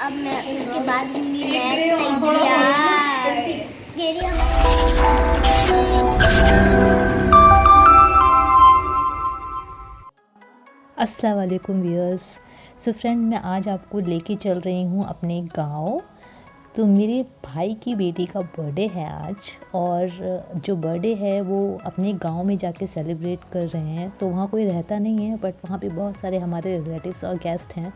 अब मैं उनके बाद होंगी मैं तैयार। ये रही अस्सलाम वालेकुम व्यूअर्स। सो फ्रेंड, मैं आज आपको लेके चल रही हूँ अपने गांव। तो मेरे भाई की बेटी का बर्थडे है आज, और जो बर्थडे है वो अपने गांव में जाके सेलिब्रेट कर रहे हैं। तो वहाँ कोई रहता नहीं है, बट वहाँ पे बहुत सारे हमारे रिलेटिव्स और गेस्ट हैं,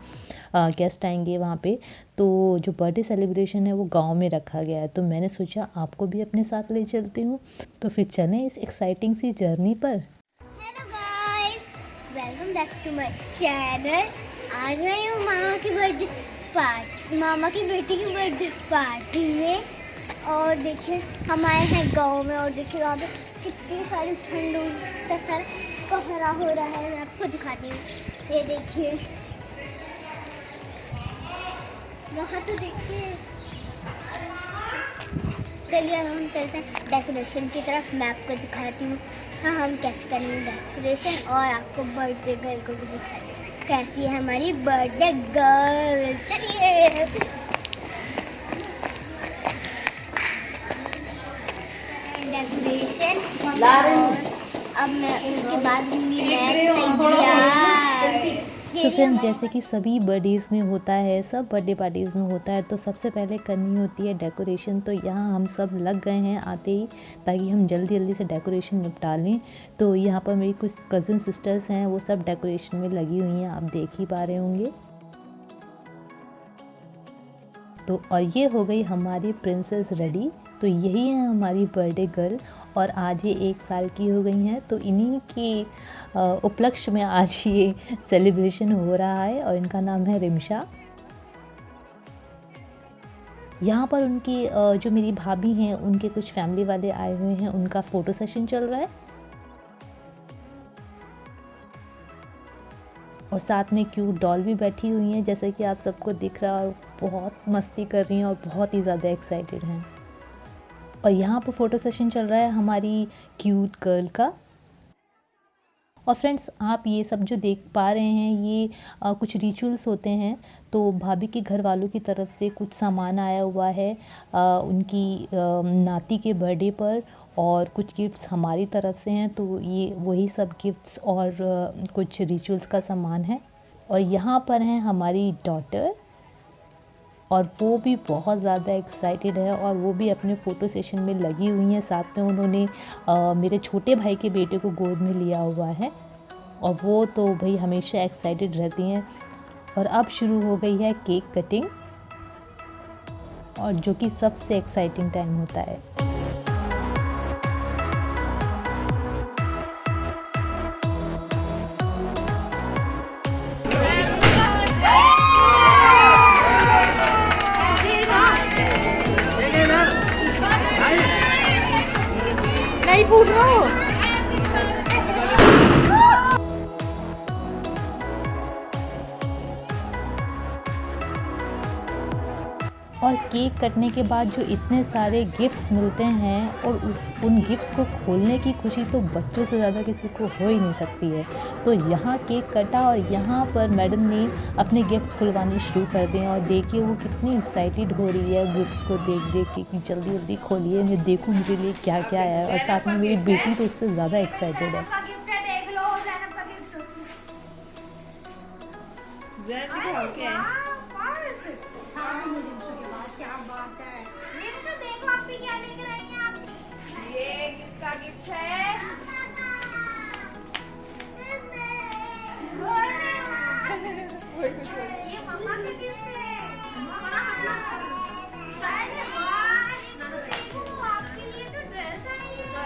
गेस्ट आएंगे वहाँ पे। तो जो बर्थडे सेलिब्रेशन है वो गांव में रखा गया है, तो मैंने सोचा आपको भी अपने साथ ले चलती हूँ। तो फिर चलें इस एक्साइटिंग सी जर्नी पर। Hello guys, welcome back to my channel. आज मैं हूँ मामा की बेटी की बर्थडे पार्टी में। और देखिए हम आए हैं गांव में, और देखिए वहाँ पे कितनी सारी ठंड का सर कोहरा हो रहा है। मैं आपको दिखाती हूँ, ये देखिए वहाँ तो देखिए। चलिए हम चलते हैं डेकोरेशन की तरफ। मैं आपको दिखाती हूँ हाँ हम कैसे करेंगे डेकोरेशन, और आपको बर्थडे गर्ल को भी दिखाती हूँ कैसी है हमारी बर्थडे गर्ल। चलिए डेकोरेशन। अब मैं उनके बाद होंगी मैं तैयार। सो फ्रेंड, जैसे कि सभी बर्थडेज़ में होता है, सब बर्थडे पार्टीज़ में होता है, तो सबसे पहले करनी होती है डेकोरेशन। तो यहाँ हम सब लग गए हैं आते ही, ताकि हम जल्दी जल्दी से डेकोरेशन निपटा लें। तो यहाँ पर मेरी कुछ कज़न सिस्टर्स हैं, वो सब डेकोरेशन में लगी हुई हैं, आप देख ही पा रहे होंगे। तो और ये हो गई हमारी प्रिंसेस रेडी। तो यही है हमारी बर्थडे गर्ल, और आज ये 1 साल की हो गई हैं। तो इन्हीं की उपलक्ष्य में आज ये सेलिब्रेशन हो रहा है, और इनका नाम है रिमशा। यहाँ पर उनकी जो मेरी भाभी हैं, उनके कुछ फैमिली वाले आए हुए हैं, उनका फ़ोटो सेशन चल रहा है। और साथ में क्यूट डॉल भी बैठी हुई हैं, जैसे कि आप सबको दिख रहा है, और बहुत मस्ती कर रही हैं और बहुत ही ज़्यादा एक्साइटेड हैं। और यहाँ पर फ़ोटो सेशन चल रहा है हमारी क्यूट गर्ल का। और फ्रेंड्स, आप ये सब जो देख पा रहे हैं, ये कुछ रिचुअल्स होते हैं। तो भाभी के घर वालों की तरफ से कुछ सामान आया हुआ है उनकी नाती के बर्थडे पर, और कुछ गिफ्ट्स हमारी तरफ से हैं। तो ये वही सब गिफ्ट्स और कुछ रिचुअल्स का सामान है। और यहाँ पर हैं हमारी डॉटर, और वो भी बहुत ज़्यादा एक्साइटेड है, और वो भी अपने फ़ोटो सेशन में लगी हुई हैं। साथ में उन्होंने मेरे छोटे भाई के बेटे को गोद में लिया हुआ है, और वो तो भाई हमेशा एक्साइटेड रहती हैं। और अब शुरू हो गई है केक कटिंग, और जो कि सबसे एक्साइटिंग टाइम होता है। नहीं फूट रहा हो। और केक कटने के बाद जो इतने सारे गिफ्ट्स मिलते हैं, और उन गिफ्ट्स को खोलने की खुशी तो बच्चों से ज़्यादा किसी को हो ही नहीं सकती है। तो यहाँ केक कटा, और यहाँ पर मैडम ने अपने गिफ्ट्स खुलवाने शुरू कर दिए। और देखिए वो कितनी एक्साइटेड हो रही है गिफ्ट्स को देख देख के, कि जल्दी जल्दी खोलिए, मैं देखूँ मेरे लिए क्या क्या आया है। और साथ में मेरी बेटी तो उससे ज़्यादा एक्साइटेड है। देखो आप भी क्या लेकर आई हैं आप। ये किसका गिफ्ट है? ये मम्मा का गिफ्ट है। शायद है। वाह, ये तो देखो आपके लिए तो ड्रेस आई है।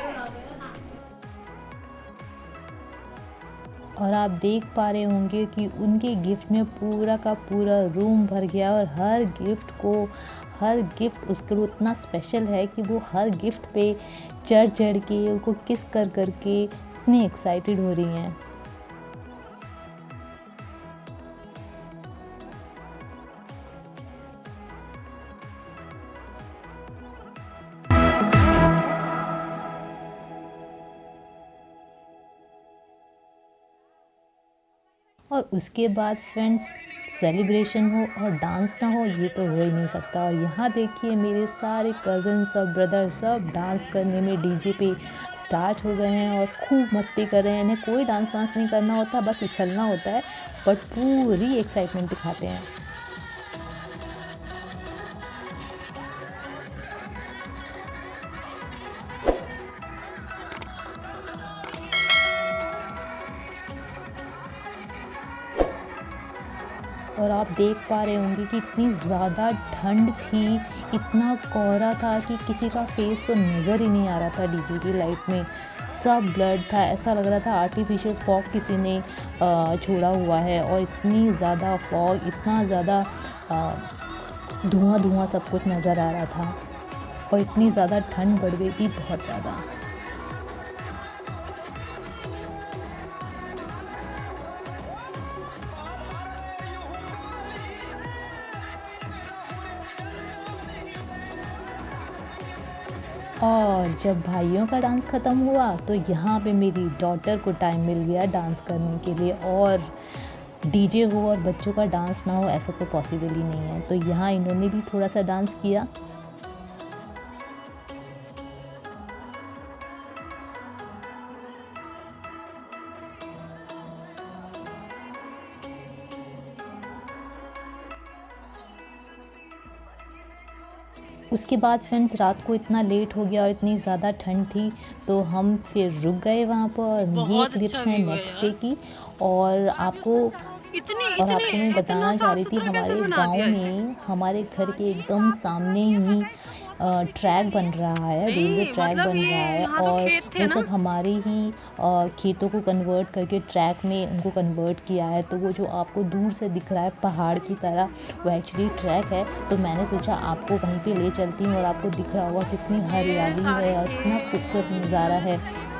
और आप देख पा रहे होंगे कि उनके गिफ्ट में पूरा का पूरा रूम भर गया, और हर गिफ्ट उसके लिए उतना स्पेशल है कि वो हर गिफ्ट पे चढ़ चढ़ के उनको किस कर करके इतनी एक्साइटेड हो रही हैं। और उसके बाद फ्रेंड्स सेलिब्रेशन हो और डांस ना हो, ये तो हो ही नहीं सकता। और यहाँ देखिए मेरे सारे कज़न्स और ब्रदर सब डांस करने में डीजे पे स्टार्ट हो गए हैं और खूब मस्ती कर रहे हैं। इन्हें कोई डांस वांस नहीं करना होता, बस उछलना होता है, बट पूरी एक्साइटमेंट दिखाते हैं। और आप देख पा रहे होंगे कि इतनी ज़्यादा ठंड थी, इतना कोहरा था कि किसी का फेस तो नज़र ही नहीं आ रहा था डीजे की लाइट में। सब ब्लड था, ऐसा लग रहा था आर्टिफिशियल फॉग किसी ने छोड़ा हुआ है। और इतनी ज़्यादा फॉग, इतना ज़्यादा धुआं धुआं सब कुछ नज़र आ रहा था और इतनी ज़्यादा ठंड बढ़ गई थी, बहुत ज़्यादा। और जब भाइयों का डांस ख़त्म हुआ तो यहाँ पे मेरी डॉटर को टाइम मिल गया डांस करने के लिए। और डीजे हो और बच्चों का डांस ना हो, ऐसा तो पॉसिबल ही नहीं है। तो यहाँ इन्होंने भी थोड़ा सा डांस किया। उसके बाद फ्रेंड्स रात को इतना लेट हो गया और इतनी ज़्यादा ठंड थी, तो हम फिर रुक गए वहाँ पर। और ये बहुत क्लिप्स अच्छा हैं व्यू है नेक्स्ट यार। डे की। और आपको इतनी और इतनी आपको मैं इतना बताना चाह साफ रही थी, सुथरा कैसे हमारे बना गांव दिया इसे? में हमारे घर के एकदम सामने ही ट्रैक बन रहा है, रेलवे नहीं ट्रैक मतलब बन ये रहा है। यहाँ तो और खेत थे वो ना। सब हमारे ही खेतों को कन्वर्ट करके ट्रैक में उनको कन्वर्ट किया है। तो वो जो आपको दूर से दिख रहा है पहाड़ की तरह, वो एक्चुअली ट्रैक है। तो मैंने सोचा आपको वहीं पे ले चलती हूँ और आपको दिख रहा होगा कितनी ये हरियाली सारे है और इतना खूबसूरत खेत। नज़ारा है।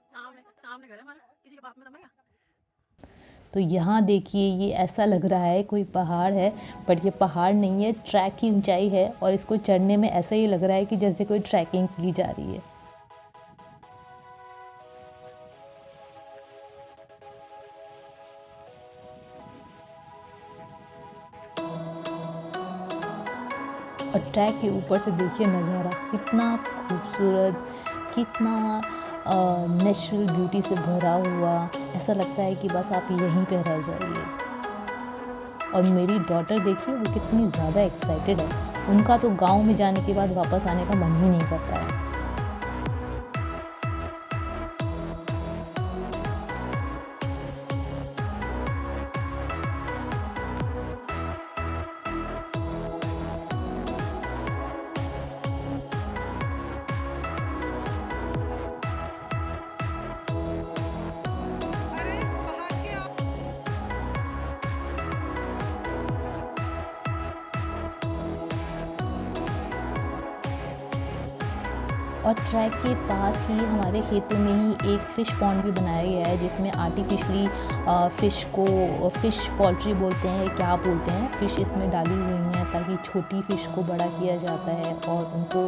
सामने सामने घर है हमारा, किसी के बाप में दमेगा। तो यहाँ देखिए ये ऐसा लग रहा है कोई पहाड़ है, बट ये पहाड़ नहीं है, ट्रैक की ऊंचाई है। और इसको चढ़ने में ऐसा ही लग रहा है कि जैसे कोई ट्रैकिंग की जा रही है। और ट्रैक के ऊपर से देखिए नज़ारा कितना खूबसूरत, कितना नेचुरल ब्यूटी से भरा हुआ। ऐसा लगता है कि बस आप यहीं पे रह जाइए। और मेरी डॉटर देखिए वो कितनी ज़्यादा एक्साइटेड है। उनका तो गांव में जाने के बाद वापस आने का मन ही नहीं करता है। और ट्रैक के पास ही हमारे खेतों में ही एक फ़िश पॉन्ड भी बनाया गया है, जिसमें आर्टिफिशली फ़िश को फ़िश पोल्ट्री बोलते हैं, क्या बोलते हैं, फ़िश इसमें डाली हुई हैं ताकि छोटी फ़िश को बड़ा किया जाता है और उनको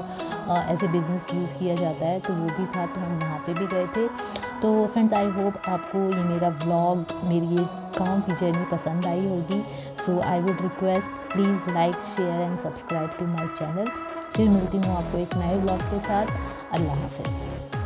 एज ए बिज़नेस यूज़ किया जाता है। तो वो भी था, तो हम वहाँ पे भी गए थे। तो फ्रेंड्स आई होप आपको ये मेरा व्लॉग, मेरी ये गाँव की जर्नी पसंद आई होगी। So I would request please like, share and subscribe to my channel. फिर मिलती हूँ आपको एक नए व्लॉग के साथ। अल्लाह हाफ़िज़।